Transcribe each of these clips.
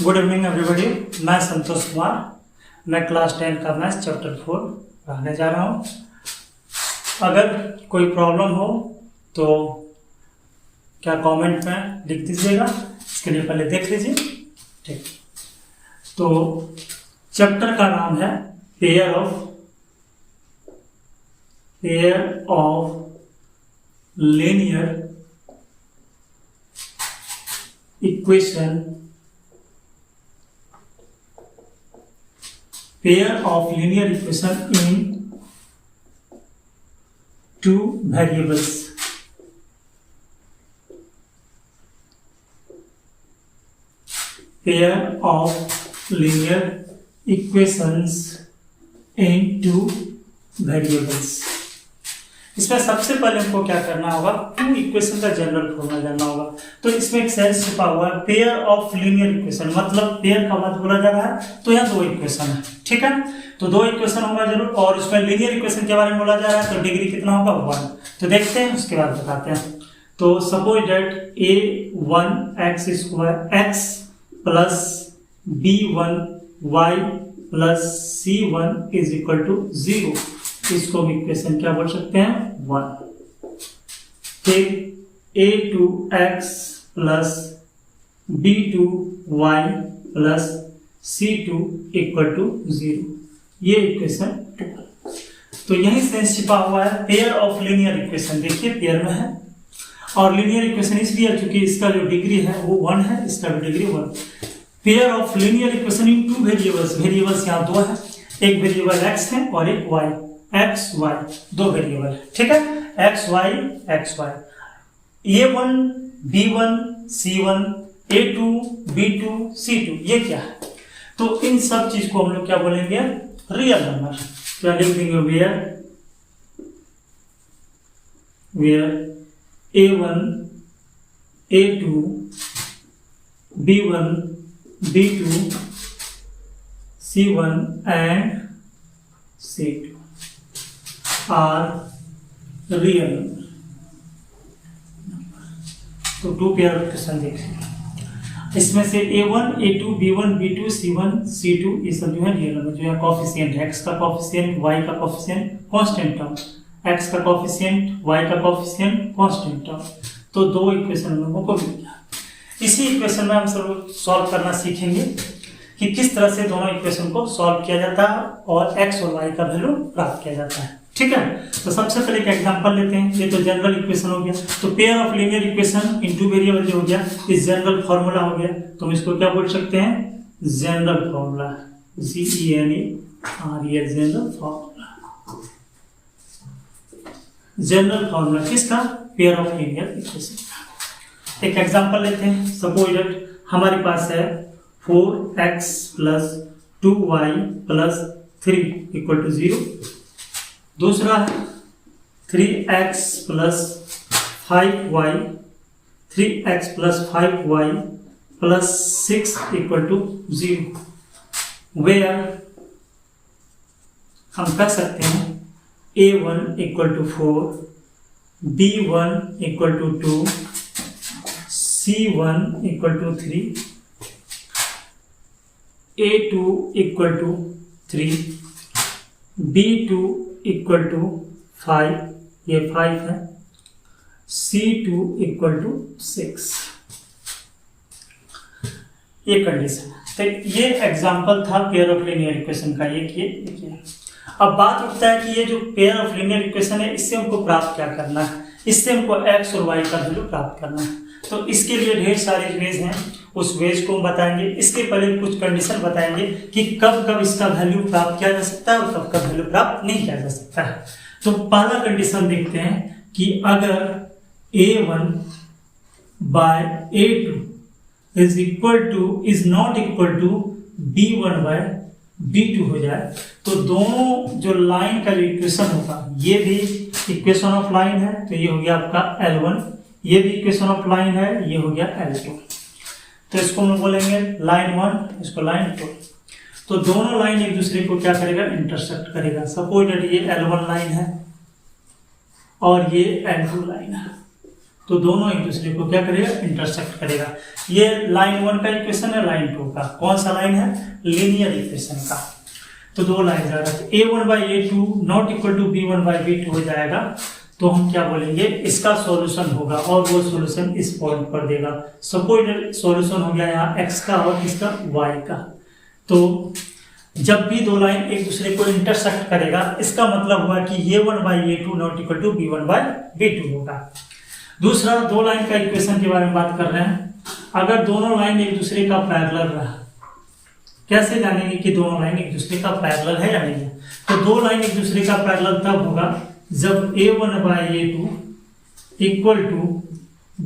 Good evening everybody. मैं संतोष कुमार, मैं class 10 का मैथ्स चैप्टर 4 पढ़ाने जा रहा हूँ। अगर कोई प्रॉब्लम हो तो क्या कमेंट में लिख दीजिएगा, इसके लिए पहले देख लीजिए। ठीक, तो चैप्टर का नाम है pair of linear equation, pair of linear equation in two variables. Pair of linear equations in two variables. इसमें सबसे पहले हमको क्या करना होगा, टू इक्वेशन का जनरल फॉर्मूला जानना होगा। तो इसमें एक सेंस छुपा हुआ है, पेयर ऑफ लीनियर इक्वेशन, मतलब पेयर का बात बोला जा रहा है। तो यहाँ दो इक्वेशन है, ठीक है। तो दो इक्वेशन होगा जरूर, और उसमें लीनियर इक्वेशन के बारे में बोला जा रहा है, तो डिग्री कितना होगा 1। तो देखते हैं, उसके बाद बताते हैं। तो suppose that a1x² x plus b1y plus c1 is equal to 0। इसको हम इक्वेशन क्या बोल सकते हैं, 1। फिर a2x plus b2y plus c2 equal to 0, ये इक्वेशन 2। तो यही सेंस छिपा हुआ है पेयर ऑफ लीनियर इक्वेशन। देखिए पेयर में है, और लीनियर इक्वेशन इसलिए है क्योंकि इसका जो डिग्री है वो 1 है, इसका भी degree 1। Pair of linear equation in two variables, variables यहाँ दो है, एक वेरिएबल x है और एक y, x y दो वेरिएबल है, ठीक है। x y a1 b1 c1 a2 b2 c2, ये क्या है? तो इन सब चीज को हम लोग क्या बोलेंगे, रियल नंबर। क्या लिख देंगे, where a1 a2 b1 b2 c1 and c2 are real number। तो टू पेयर ऑफ इक्वेशन देखिए, इसमें से a1 a2 b1 b2 c1 c2 ये सब जो है रियल नंबर, जो है कोफिशिएंट है, x का कोफिशिएंट y का कोफिशिएंट कांस्टेंट टर्म, x का कोफिशिएंट y का कोफिशिएंट कांस्टेंट टर्म। तो दो इक्वेशन हम लोगों को मिल गया। इसी इक्वेशन में हम सब सॉल्व करना सीखेंगे कि किस तरह से दोनों इक्वेशन को सॉल्व किया जाता है और x और y का वैल्यू प्राप्त किया जाता है, ठीक है। तो सबसे पहले एक एग्जांपल लेते हैं। ये तो जनरल इक्वेशन हो गया। तो pair of linear equation in two variable जो हो गया, इस जनरल फार्मूला हो गया। तो हम इसको क्या बोल सकते हैं, general formula, GENERAL general formula. General formula किसका, पेयर ऑफ लीनियर इक्वेशन। एक एग्जांपल लेते हैं। सपोज दैट हमारे पास है 4x plus 2y plus 3 equal to 0। दूसरा है 3x plus 5y 3x plus 5y plus 6 equal to 0, where हम कह सकते हैं a1 equal to 4, b1 equal to 2, c1 equal to 3, a2 equal to 3, b2 equal to 5, ये 5 है, c2 equal to 6, ये condition है। तो ये एग्जांपल था पेयर ऑफ लीनियर इक्वेशन का, ये। अब बात उठता है कि ये जो पेयर ऑफ लीनियर इक्वेशन है, इससे हमको प्राप्त क्या करना है, इससे हमको x और y का वैल्यू प्राप्त करना है। तो इसके लिए ढेर सारे वेज हैं, उस वेज को हम बताएंगे। इसके पहले कुछ कंडीशन बताएंगे कि कब कब इसका वैल्यू प्राप्त किया जा सकता है और कब कब वैल्यू प्राप्त नहीं किया जा सकता है। तो पहला कंडीशन देखते हैं कि अगर a1 by a2 is not equal to b1 by b2 हो जाए, तो दोनों जो लाइन का जो इक्वेशन होगा, ये भी इक्वेशन ऑफ लाइन है, तो ये हो गया आपका L1, ये भी इक्वेशन ऑफ लाइन है, ये हो गया L2। तो इसको हम बोलेंगे लाइन 1, इसको लाइन 2। तो दोनों लाइन एक दूसरे को क्या करेगा, इंटरसेक्ट करेगा। सपोज दैट ये L1 लाइन है और ये L2 लाइन है, तो दोनों एक दूसरे को क्या करेगा, इंटरसेक्ट करेगा। ये लाइन 1 का इक्वेशन है, लाइन 2 का। कौन सा लाइन है, लीनियर इक्वेशन का। तो दो लाइन आ रहा है, a1/a2 not equal to b1/b2 हो जाएगा। तो हम क्या बोलेंगे, इसका सॉल्यूशन होगा और वो सॉल्यूशन इस पॉइंट पर देगा। सपोज सॉल्यूशन हो गया यहाँ x का और किसका, y का। तो जब भी दो लाइन एक दूसरे को इंटरसेक्ट करेगा, इसका मतलब हुआ कि a1/a2 not equal to b1/b2 होगा। दूसरा, दो लाइन का इक्वेशन के बारे में बात कर रहे हैं। अगर दोनों लाइन एक दूसरे का पैरेलल रहा, कैसे जानेंगे कि दोनों लाइन एक दूसरे का पैरेलल है या नहीं है? तो दो लाइन एक दूसरे का पैरेलल तब होगा जब a1/a2 इक्वल टू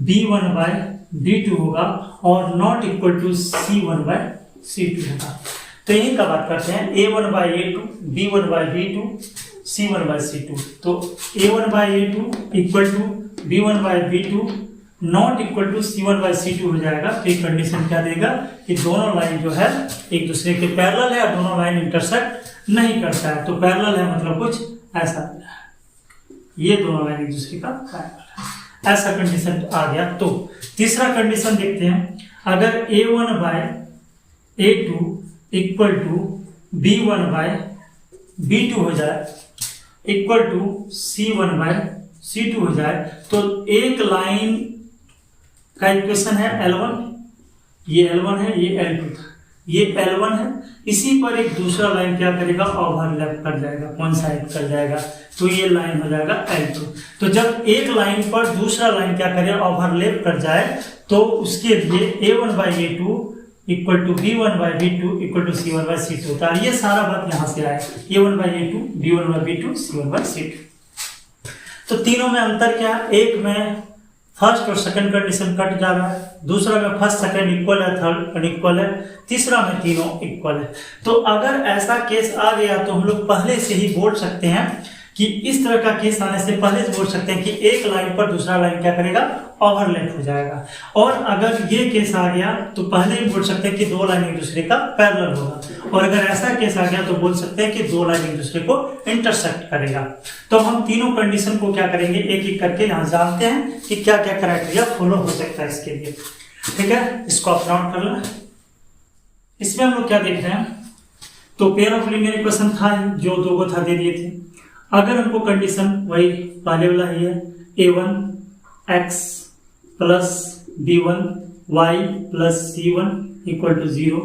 b1/b2 होगा और नॉट इक्वल टू c1/c2 होगा। तो यही का बात करते हैं, a1/a2 b1/b2 c1/c2। तो a1/a2 equal to b1/b2 not equal to c1/c2 हो जाएगा। तो ये कंडीशन क्या देगा कि दोनों लाइन जो है एक दूसरे के पैरेलल है और दोनों लाइन इंटरसेक्ट नहीं करता है। तो पैरेलल है मतलब कुछ ऐसा, ये दोनों लाइन एक दूसरे का पैरेलल है, ऐसा कंडीशन आ गया। तो तीसरा कंडीशन देखते हैं, अगर a1/a2 इक्वल टू b1/b2 हो जाए इक्वल टू c1/c2 हो जाए, तो एक लाइन का इक्वेशन है L1, ये L1 है, ये L2 था, ये L1 है। इसी पर एक दूसरा लाइन क्या करेगा, ओवरलैप कर जाएगा, कोइंसाइड कर जाएगा। तो ये लाइन हो जाएगा L2। तो जब एक लाइन पर दूसरा लाइन क्या करे, ओवरलैप कर जाए, तो उसके लिए a1/a2 equal to b1/b2 equal to c1/c2 होता है। ये सारा बात यहाँ से आया, a1/a2 b1/b2 c1/c2। तो तीनों में अंतर क्या है, एक में फर्स्ट और सेकंड कंडीशन कट जा रहा है, दूसरा में फर्स्ट सेकंड इक्वल है, थर्ड अनइक्वल है, तीसरा में तीनों इक्वल है। तो अगर ऐसा केस आ गया तो हम लोग पहले से ही बोल सकते हैं कि इस तरह का केस आने से पहले से बोल सकते हैं कि एक लाइन पर दूसरा लाइन क्या करेगा, ओवरलैप हो जाएगा। और अगर ये केस आ गया तो पहले ही बोल सकते हैं कि दो लाइन एक दूसरे का पैरेलल होगा। और अगर ऐसा केस आ गया तो बोल सकते हैं कि दो लाइन एक दूसरे को इंटरसेक्ट करेगा। तो हम तीनों कंडीशन को क्या करेंगे, एक एक करके यहाँ जानते हैं कि क्या क्या क्राइटेरिया फॉलो हो सकता है इसके लिए। ठीक है, इसको आप नोट कर लें। इसमें हम लोग क्या देख रहे हैं, तो पेयर ऑफ लीनियर इक्वेशन था जो दो को था दे दिए थे। अगर हमको कंडीशन वही पहले वाला ही है, a1 x plus b1 y plus c1 equal to 0।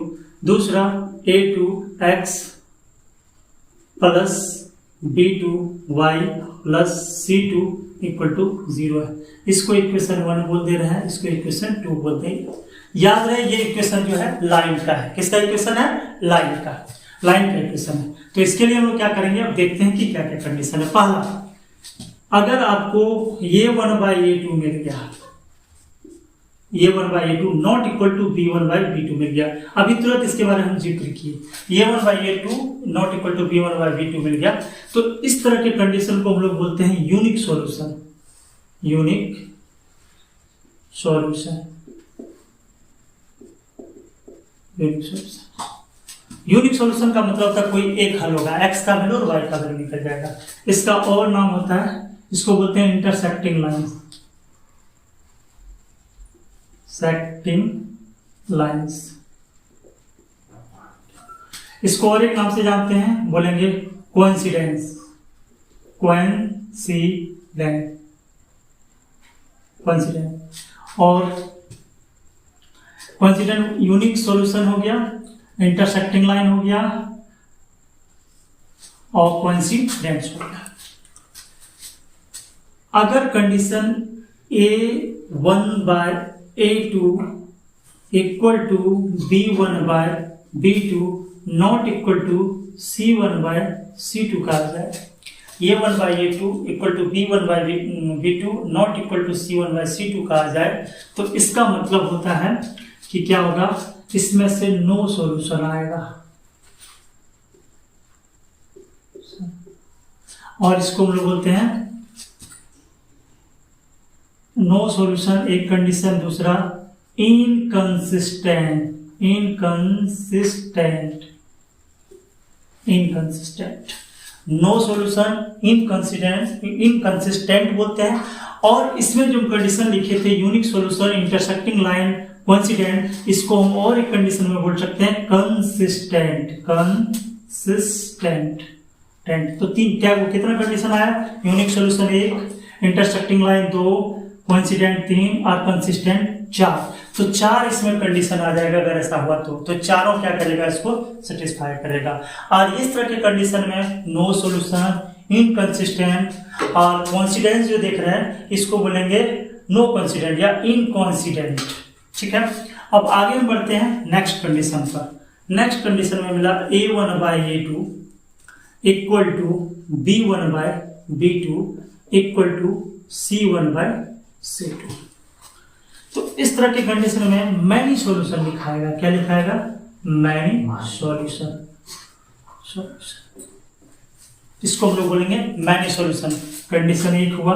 दूसरा a2 x plus b2 y plus c2 equal to 0 है। इसको इक्वेशन 1 बोल दे रहे हैं, इसको इक्वेशन 2 बोलते हैं। याद रहे ये इक्वेशन जो है लाइन का है। किसका इक्वेशन है, लाइन का, लाइन का इक्वेशन है। तो इसके लिए हम लोग क्या करेंगे, अब देखते हैं कि क्या क्या कंडीशन है। पहला, अगर आपको a1/a2 मिल गया, a1/a2 not equal to b1/b2 मिल गया, अभी तुरंत इसके बारे में हम जिक्र किए, a1/a2 not equal to b1/b2 मिल गया, तो इस तरह के कंडीशन को हम लोग बोलते हैं unique solution. Unique solution, unique solution. Unique solution का मतलब होता है कोई एक हल होगा, x का वैल्यू और y का वैल्यू निकल जाएगा। इसका और नाम होता है, इसको बोलते हैं इंटरसेक्टिंग लाइंस। सेक्टिंग लाइंस, इसको और एक नाम से जानते हैं, बोलेंगे कोइंसिडेंस। कोइंसिडेंस, कोइंसिडेंस और कोइंसिडेंट यूनिक सॉल्यूशन हो गया, इंटरसेक्टिंग लाइन हो गया और कोइंसिडेंस हो गया। अगर condition a1/a2 equal to b1/b2 not equal to c1/c2 का आ जाए, a1/a2 equal to b1/b2 not equal to c1/c2 का आ जाए, तो इसका मतलब होता है कि क्या होगा, इसमें से नो सॉल्यूशन आएगा। और इसको हम लोग बोलते हैं नो सॉल्यूशन एक कंडीशन, दूसरा inconsistent. Inconsistent, inconsistent no solution, inconsistent बोलते हैं। और इसमें जो कंडीशन लिखे थे unique solution, intersecting line, coincident, इसको हम और एक कंडीशन में बोल सकते हैं कंसिस्टेंट। तो तीन क्या वो कितना कंडीशन आया, unique solution 1, intersecting line 2, coincident 3 और कंसिस्टेंट 4। तो 4 इसमें कंडीशन आ जाएगा अगर ऐसा हुआ तो चारों क्या करेगा, इसको सेटिस्फाई करेगा। और इस तरह के कंडीशन में नो सॉल्यूशन, इनकंसिस्टेंट और कोइंसिडेंस जो देख रहे हैं इसको बोलेंगे नो कोइंसिडेंट या इनकॉन्सिडेंट। ठीक है, अब आगे हम बढ़ते हैं नेक्स्ट कंडीशन पर। नेक्स्ट कंडीशन में मिला A1/A2 equal to B1/B2 equal to C1/C2। तो इस तरह के कंडीशन में मैनी सॉल्यूशन लिखाएगा। क्या लिखाएगा, मैनी सॉल्यूशन। इसको हम लोग बोलेंगे मैनी सॉल्यूशन। कंडीशन 1 हुआ।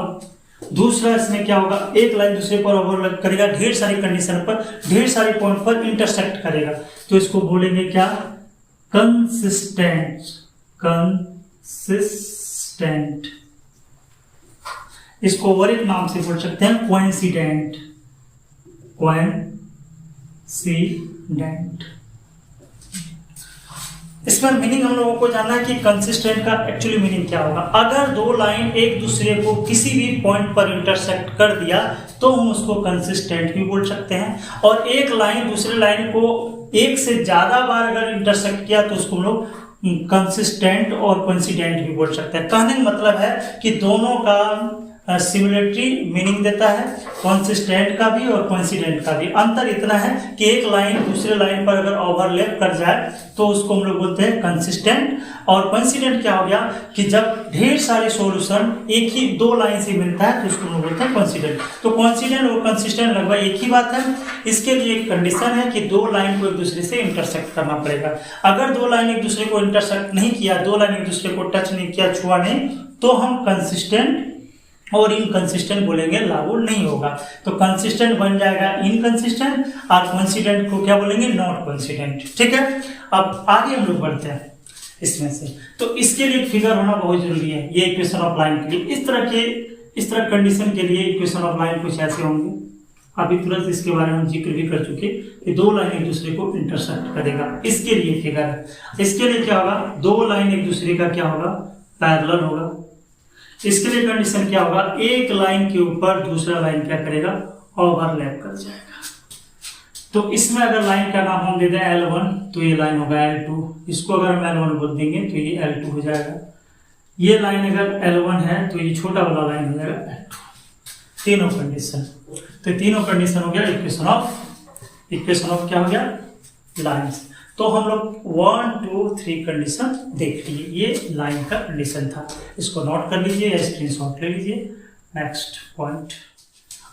दूसरा इसमें क्या होगा, एक लाइन दूसरे पर ओवरलैप करेगा, ढेर सारी कंडीशन पर, ढेर सारे पॉइंट पर इंटरसेक्ट करेगा, तो इसको बोलेंगे क्या, कंसिस्टेंट। इसको और एक नाम से बोल सकते हैं कोइंसिडेंट। इसका मीनिंग हम लोगों को जानना है कि कंसिस्टेंट का एक्चुअली मीनिंग क्या होगा। अगर दो लाइन एक दूसरे को किसी भी पॉइंट पर इंटरसेक्ट कर दिया तो हम उसको कंसिस्टेंट भी बोल सकते हैं, और एक लाइन दूसरे लाइन को एक से ज्यादा बार अगर इंटरसेक्ट किया तो उसको हम लोग कंसिस्टेंट और कोइंसिडेंट भी बोल सकते हैं। कहने का मतलब है कि दोनों का सिमिलरिटी मीनिंग देता है, कंसिस्टेंट का भी और कोइंसिडेंट का भी। अंतर इतना है कि एक लाइन दूसरे लाइन पर अगर ओवरलैप कर जाए तो उसको हम लोग बोलते हैं कंसिस्टेंट, और कोइंसिडेंट क्या हो गया कि जब ढेर सारे सॉल्यूशन एक ही दो लाइन से मिलता है तो उसको हम लोग बोलते हैं कोइंसिडेंट। तो कोइंसिडेंट और कंसिस्टेंट लगभग एक ही बात है। इसके लिए एक कंडीशन है कि दो लाइन को एक दूसरे से इंटरसेक्ट करना पड़ेगा। अगर दो लाइन एक दूसरे को इंटरसेक्ट नहीं किया, दो लाइन एक दूसरे को टच नहीं किया, छुआ नहीं, तो हम कंसिस्टेंट और इनकंसिस्टेंट बोलेंगे, लागू नहीं होगा। तो कंसिस्टेंट बन जाएगा इनकंसिस्टेंट, और कोइंसिडेंट को क्या बोलेंगे, नॉट कोइंसिडेंट। ठीक है, अब आगे हम लोग बढ़ते हैं इसमें से। तो इसके लिए फिगर होना बहुत जरूरी है, ये इक्वेशन ऑफ लाइन के लिए। इस तरह कंडीशन के लिए इक्वेशन ऑफ लाइन कुछ ऐसे होंगे। अभी तुरंत इसके बारे में जिक्र भी कर चुके कि दो लाइन एक दूसरे को इंटरसेक्ट करेगा, इसके लिए फिगर है। इसके लिए क्या होगा, दो लाइन एक दूसरे का क्या होगा, पैरेलल होगा। इसके लिए कंडीशन क्या होगा, एक लाइन के ऊपर दूसरा लाइन क्या करेगा, ओवरलैप कर जाएगा। तो इसमें अगर लाइन का नाम हम दे दें L1 तो ये लाइन होगा L2, इसको अगर हम L1 बोल देंगे तो ये L2 हो जाएगा। ये लाइन अगर L1 है तो ये छोटा वाला लाइन हो जाएगा L2। तीनों कंडीशन, तो तीनों कंडीशन हो गया इक्वेशन ऑफ क्या हो गया, लाइंस। तो हम लोग 1 2 3 कंडीशन देख लिए, ये लाइन का कंडीशन था। इसको नोट कर लीजिए या स्क्रीनशॉट ले लीजिए। नेक्स्ट पॉइंट,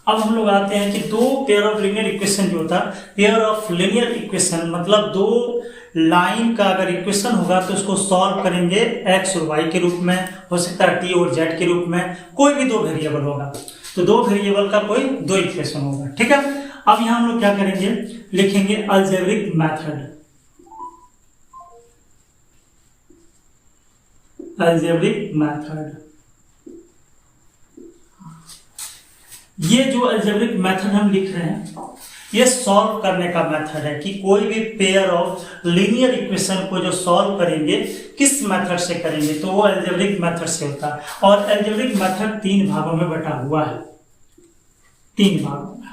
अब हम लोग आते हैं कि दो पेयर ऑफ लीनियर इक्वेशन जो होता है, पेयर ऑफ लीनियर इक्वेशन मतलब दो लाइन का अगर इक्वेशन होगा तो उसको सॉल्व करेंगे एक्स और वाई के रूप में, हो सकता है टी और जेड के रूप में, कोई भी दो वेरिएबल होगा। तो दो वेरिएबल का कोई दो इक्वेशन होगा। ठीक है, अब यहां हम लोग क्या करेंगे, लिखेंगे अलजेब्रिक मेथड। अलजेब्रिक मेथड, ये जो अलजेब्रिक मेथड हम लिख रहे हैं ये सॉल्व करने का मेथड है कि कोई भी पेयर ऑफ लीनियर इक्वेशन को जो सॉल्व करेंगे किस मेथड से करेंगे, तो वो अलजेब्रिक मेथड से होता है। और अलजेब्रिक मेथड 3 भागों में बटा हुआ है, 3 भागों में।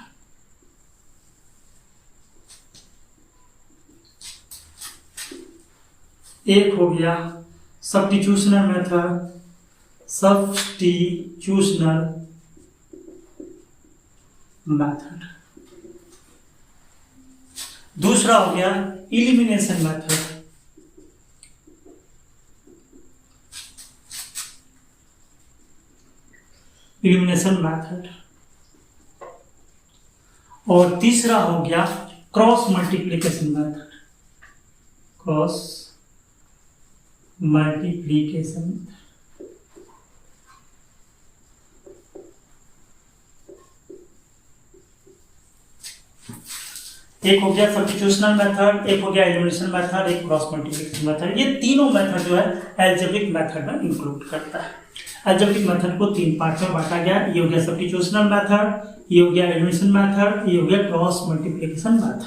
एक हो गया सब्स्टिट्यूशनल मेथड, मेथड। दूसरा हो गया इलिमिनेशन मेथड, और तीसरा हो गया क्रॉस मल्टीप्लिकेशन मेथड, एक हो गया सब्स्टिट्यूशनल मेथड, एक हो गया एलिमिनेशन मेथड, एक क्रॉस मल्टीप्लिकेशन मेथड। ये तीनों मेथड जो है अलजेब्रिक मेथड में इंक्लूड करता है। अलजेब्रिक मेथड को 3 पार्ट में बांटा गया। ये हो गया सब्स्टिट्यूशनल मेथड, ये हो गया एलिमिनेशन मेथड, ये हो गया क्रॉस मल्टीप्लिकेशन मेथड।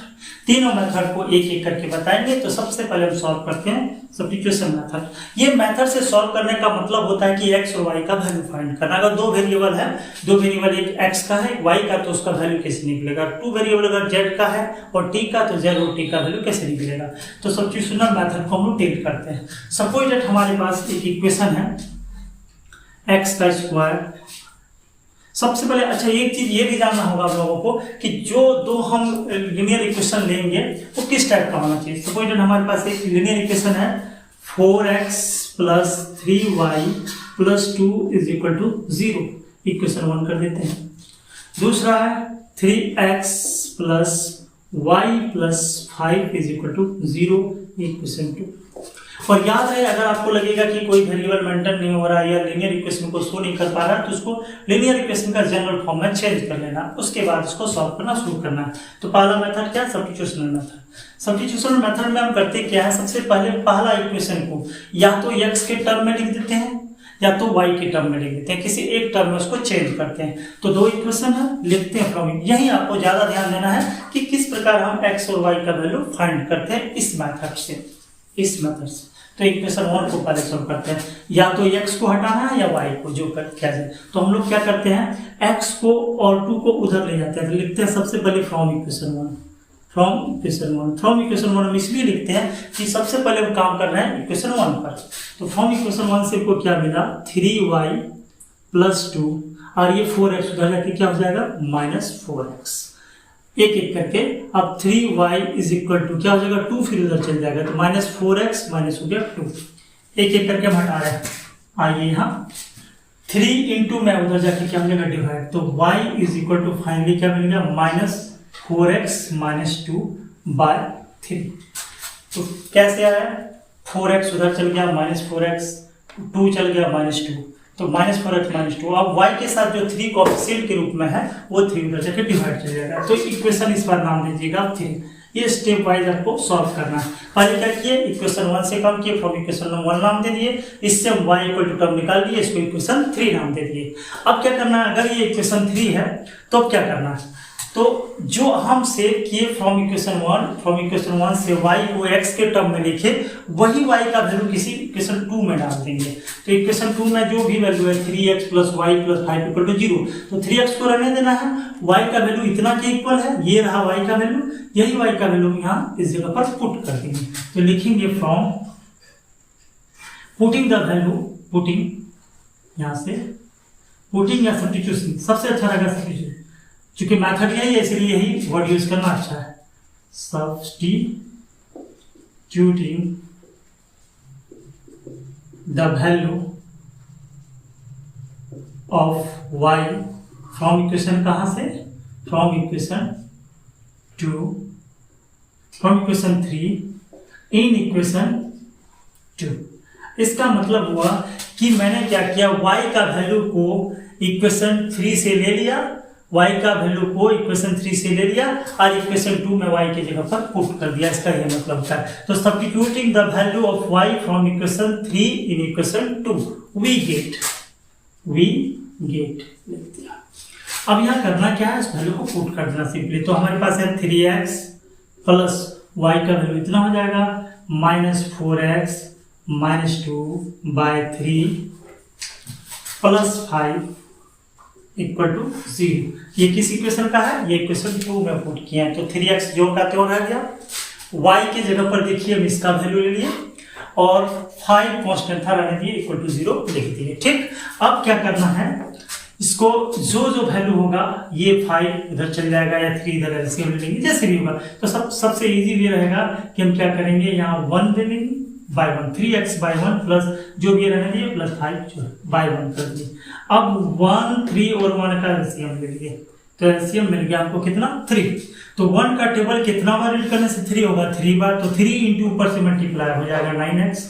तीनों मेथड को एक एक करके बताएंगे। तो सबसे पहले हम सॉल्व करते हैं सब्स्टिट्यूशन मेथड। ये मेथड से सॉल्व करने का मतलब होता है कि x और y का वैल्यू फाइंड करना। अगर दो वेरिएबल है, दो वेरिएबल एक x का है, एक y का, तो उसका वैल्यू कैसे निकलेगा। टू वेरिएबल अगर z का है और t का, तो z और t का वैल्यू कैसे निकलेगा। तो सब्स्टिट्यूशनल मेथड को हम लोग टेक करते हैं। सपोज दैट हमारे पास एक इक्वेशन है x का स्क्वायर। सबसे पहले अच्छा एक चीज ये भी जानना होगा आप लोगों को कि जो दो हम लीनियर इक्वेशन लेंगे वो किस टाइप का होना चाहिए। सपोज दैट हमारे पास एक लीनियर इक्वेशन है 4x + 3y + 2 = 0, इक्वेशन 1 कर देते हैं। दूसरा है 3x + y + 5 = 0, इक्वेशन 2। और याद रहे, अगर आपको लगेगा कि कोई वेरिएबल मेंटेन नहीं हो रहा है या लीनियर इक्वेशन को सॉल्व नहीं कर पा रहा है, तो उसको लीनियर इक्वेशन का जनरल फॉर्म में चेंज कर लेना, उसके बाद उसको सॉल्व करना शुरू करना है। तो पहला मेथड क्या है, सब्स्टिट्यूशनल मेथड। सब्स्टिट्यूशनल मेथड में हम करते क्या है, सबसे पहले पहला इक्वेशन को या तो x के टर्म में लिख देते हैं या तो y के टर्म में लिख देते हैं, किसी एक टर्म में उसको चेंज करते हैं। तो दो इक्वेशन है, लिखते हैं फ्रॉम। यही आपको ज्यादा ध्यान देना है कि किस प्रकार हम x और y का वैल्यू फाइंड करते हैं इस मेथड से, इस मेथड से। तो इक्वेशन 1 को पहले सॉल्व करते हैं, या तो x को हटाना है या y को, जो किया जाए। तो हम लोग क्या करते हैं, x को और 2 को उधर ले जाते हैं। तो लिखते हैं सबसे पहले from equation 1, from equation 1। From equation 1 हम इसलिए लिखते हैं कि सबसे पहले हम काम कर रहे हैं इक्वेशन 1 पर। तो फ्रॉम इक्वेशन 1 से हमको क्या मिला, 3y + 2, और ये 4x उधर जाके क्या हो जाएगा, -4x। एक एक करके अब 3y = क्या हो जाएगा, 2 फिर उधर चल जाएगा, तो -4x माइनस हो गया 2। एक एक करके हम हटा रहे हैं। आइए यहाँ 3 × में उधर जाके क्या हो जाएगा, डिवाइड। तो y = फाइनली क्या मिल गया, -4x - 2/3। तो कैसे आया, 4x उधर चल गया, -4x, 2 चल गया, -2, तो -4x - 2। अब y के साथ जो 3 कोएफिशिएंट के रूप में है वो 3 उधर जाके डिवाइड चल जाएगा। तो इक्वेशन इस बार नाम दीजिएगा 3। ये स्टेप वाइज आपको सॉल्व करना है। पहले क्या किए, इक्वेशन 1 से काम किए, फ्रॉम इक्वेशन 1 नाम दे दिए, इससे हम y = टर्म निकाल दिए, इसको इक्वेशन 3 नाम दे दिए। अब क्या करना है, अगर ये इक्वेशन 3 है तो अब क्या करना है, तो जो हम सेव किए फ्रॉम इक्वेशन 1 से y को x के टर्म में लिखे, वही y का वैल्यू किसी इक्वेशन 2 में डाल देंगे। तो इक्वेशन 2 में जो भी वैल्यू है 3x + y + 5 = 0, तो 3x को रहने देना है, y का वैल्यू इतना के इक्वल है, ये रहा y का वैल्यू, यही y का वैल्यू यहाँ इस जगह पर पुट कर देंगे। तो लिखेंगे from putting the value, putting यहाँ से पुटिंग या सब्स्टिट्यूशन, सबसे अच्छा रहेगा सब्स्टिट्यूशन, क्योंकि मेथड यही है इसलिए यही वर्ड यूज करना अच्छा है। Substituting the value of y from equation, कहां से, from equation 2, from equation 3 in equation 2। इसका मतलब हुआ कि मैंने क्या किया, y का वैल्यू को इक्वेशन 3 से ले लिया, y का वैल्यू को इक्वेशन 3 से ले लिया और इक्वेशन 2 में y की जगह पर पुट कर दिया। इसका ये मतलब था। तो substituting the value of y from equation 3 in equation 2 we get लिख दिया। अब यहाँ करना क्या है, इस वैल्यू को पुट कर देना सिंपली। तो हमारे पास है 3x + y का वैल्यू इतना हो जाएगा, -4x - 2/3 + 5 = 0। ये किस इक्वेशन का है, ये इक्वेशन 2 में पुट किया है। तो 3x जो का त्यों रह गया, y की जगह पर देखिए हम इसका वैल्यू ले लिए और 5 कांस्टेंट था रहने दिए, =0 लिख दिए। ठीक, अब क्या करना है, इसको जो वैल्यू होगा ये 5 इधर चल जाएगा या 3 इधर एलसीएम ले लेंगे, जैसे भी होगा। तो सबसे इजी वे रहेगा कि हम क्या करेंगे, यहाँ 1 ले लेंगे by 1, 3x/1 प्लस जो भी रहने दिए +5/1 कर दिए। अब 1, 3 और 1 का एलसीएम ले लिए, तो एलसीएम मिल गया हमको कितना, 3। तो 1 का टेबल कितना बार रीड करने से 3 होगा, 3 बार। तो 3 × ऊपर से मल्टीप्लाई हो जाएगा 9x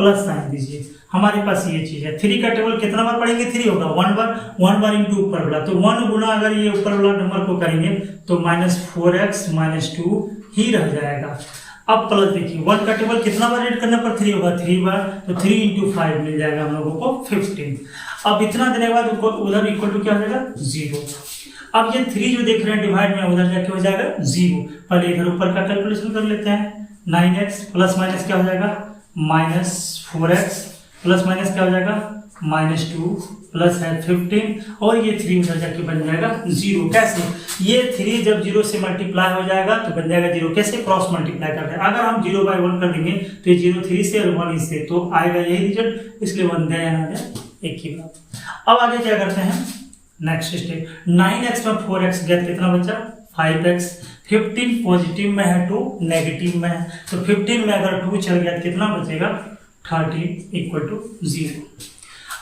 प्लस साइन दीजिए, हमारे पास ये चीज है। 3 का टेबल कितना बार पढ़ेंगे, 3 होगा, 1 बार इंटू ऊपर वाला, तो 1 गुना अगर ये ऊपर वाला नंबर को करेंगे तो -4x - 2 ही रह जाएगा। अब प्लस देखिए, 1 का टेबल कितना बार ऐड करने पर 3 होगा, 3 बार, तो 3 × 5 मिल जाएगा हम लोगों को 15। अब इतना देने के बाद उधर इक्वल टू क्या हो जाएगा, 0। अब ये 3 जो देख रहे हैं डिवाइड में, उधर जाके हो जाएगा 0। पहले इधर ऊपर का कैलकुलेशन कर लेते हैं। 9x प्लस माइनस क्या हो जाएगा, -4x प्लस माइनस क्या हो जाएगा, -2 प्लस है 15, और ये 3 उधर जाके बन जाएगा 0। कैसे, ये 3 जब 0 से मल्टीप्लाई हो जाएगा तो बन जाएगा 0। कैसे, क्रॉस मल्टीप्लाई करते हैं। अगर हम 0/1 कर देंगे तो ये 0 3 से और 1 इससे, तो आएगा यही रिजल्ट, इसलिए 1 गया या ना गया एक ही बात। अब आगे क्या करते हैं, नेक्स्ट स्टेप, 9x में 4x गया, कितना बचा, 5x। 15 पॉजिटिव में है, 2 नेगेटिव में है, तो 15 में अगर 2 चल गया तो कितना बचेगा, 13 = 0।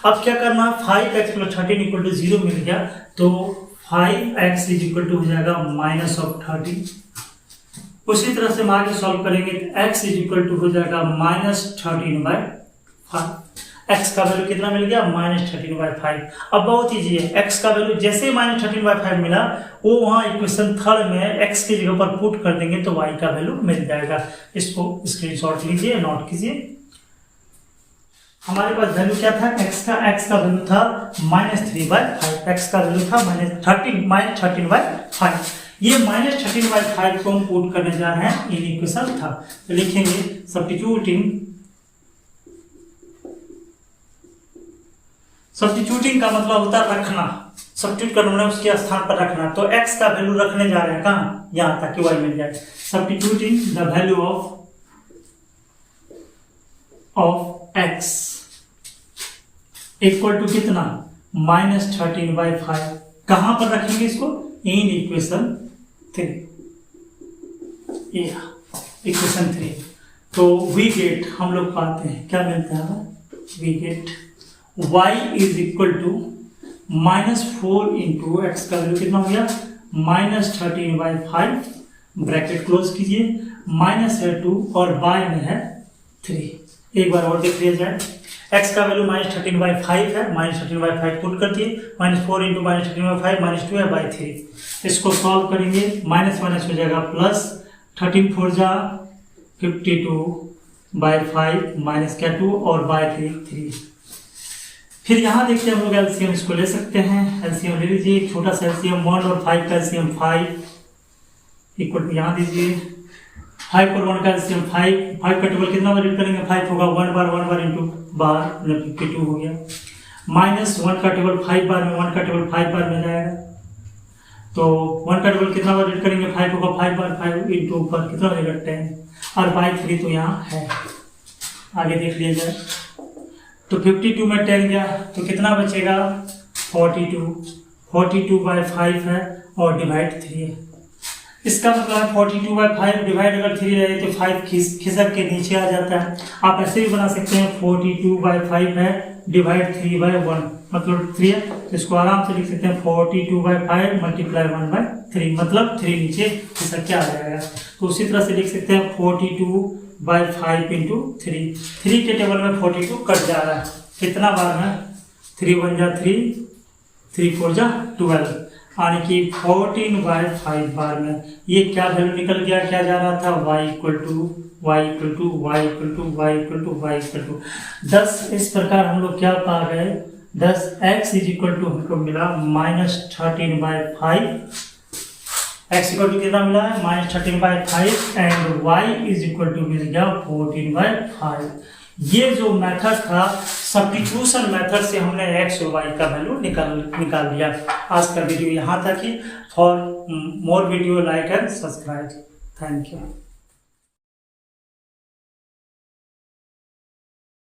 अब क्या करना है, 5x + 13 = 0 मिल गया, तो 5x = हो जाएगा -13। उसी तरह से हम आगे सॉल्व करेंगे तो x = हो जाएगा -13/5। x का वैल्यू कितना मिल गया, -13/5। अब बहुत ईजी है, x का वैल्यू जैसे -13/5 मिला, वो वहाँ इक्वेशन थर्ड में x की जगह पर पुट कर देंगे तो y का वैल्यू मिल जाएगा। इसको स्क्रीनशॉट लीजिए, नोट कीजिए। हमारे पास वैल्यू क्या था, x का वैल्यू था -3/5, x का वैल्यू था -13/5। ये -13/5 को हम पुट करने जा रहे हैं, इन इक्वेशन था, तो लिखेंगे सब्स्टिट्यूटिंग का मतलब होता है रखना, सब्स्टिट्यूट करना, उसके स्थान पर रखना। तो x का वैल्यू रखने जा रहे हैं कहाँ, यहाँ, ताकि y मिल जाए। Substituting the value of x equal to कितना, -13/5। कहां पर रखेंगे इसको, इन इक्वेशन 3, इक्वेशन 3। तो वी गेट, हम लोग पाते हैं, क्या मिलता है, वी गेट y = -4 × x का वैल्यू कितना हो गया, -13/5, ब्रैकेट क्लोज कीजिए, माइनस है 2 और y में है 3। एक बार और देख लिया जाए, x का वैल्यू -13/5 है, -13/5 पुट कर दिए, -4 × -13/5 -2 है by 3। इसको सॉल्व करेंगे, माइनस माइनस हो जाएगा प्लस, 13 4 जा 52/5 माइनस क्या 2 और by 3। फिर यहाँ देखते हैं हम लोग एलसीएम इसको ले सकते हैं, एलसीएम ले लीजिए, छोटा सा एलसीएम 1 और 5 का एलसीएम 5 इक्वल टू यहाँ दीजिए, 5 और 1 का एलसीएम 5 का टेबल कितना बार रीड करेंगे, 5 होगा, 1 बार इंटू बार 52 हो गया, -1 का टेबल 5 बार में, 1 का टेबल 5 बार में जाएगा, तो 1 का टेबल कितना बार रीड करेंगे, 5 होगा, 5 बार 5 इंटू ऊपर कितना हो जाएगा 10, और by 3 तो यहाँ है। आगे देख लिया जाए, तो 52 में 10 गया तो कितना बचेगा, 42/5 है और डिवाइड 3 है। इसका मतलब 42/5 डिवाइड अगर 3 रहे तो 5 खिसक के नीचे आ जाता है। आप ऐसे भी बना सकते हैं, 42/5 है डिवाइड 3/1 मतलब 3 है, तो इसको आराम से लिख सकते हैं 42/5 × 1/3 मतलब 3 नीचे खिसक के आ जाएगा। तो उसी तरह से लिख सकते हैं 42/5 × 3 के टेबल में 42 कट जा रहा है, कितना बार में, 3 1 जा 3, 3 4 जा 12, यानी कि 14/5 बार में ये क्या वैल्यू निकल गया, क्या जा रहा था, y 10। इस प्रकार हम लोग क्या पा गए, 10x हमको मिला -13/5, x कितना मिला है, -13/5 एंड y मिल गया 14/5। ये जो मेथड था सब्स्टिट्यूशन मेथड से हमने x और y का वैल्यू निकाल लिया। आज का वीडियो यहाँ तक ही। For more video like and subscribe. Thank you.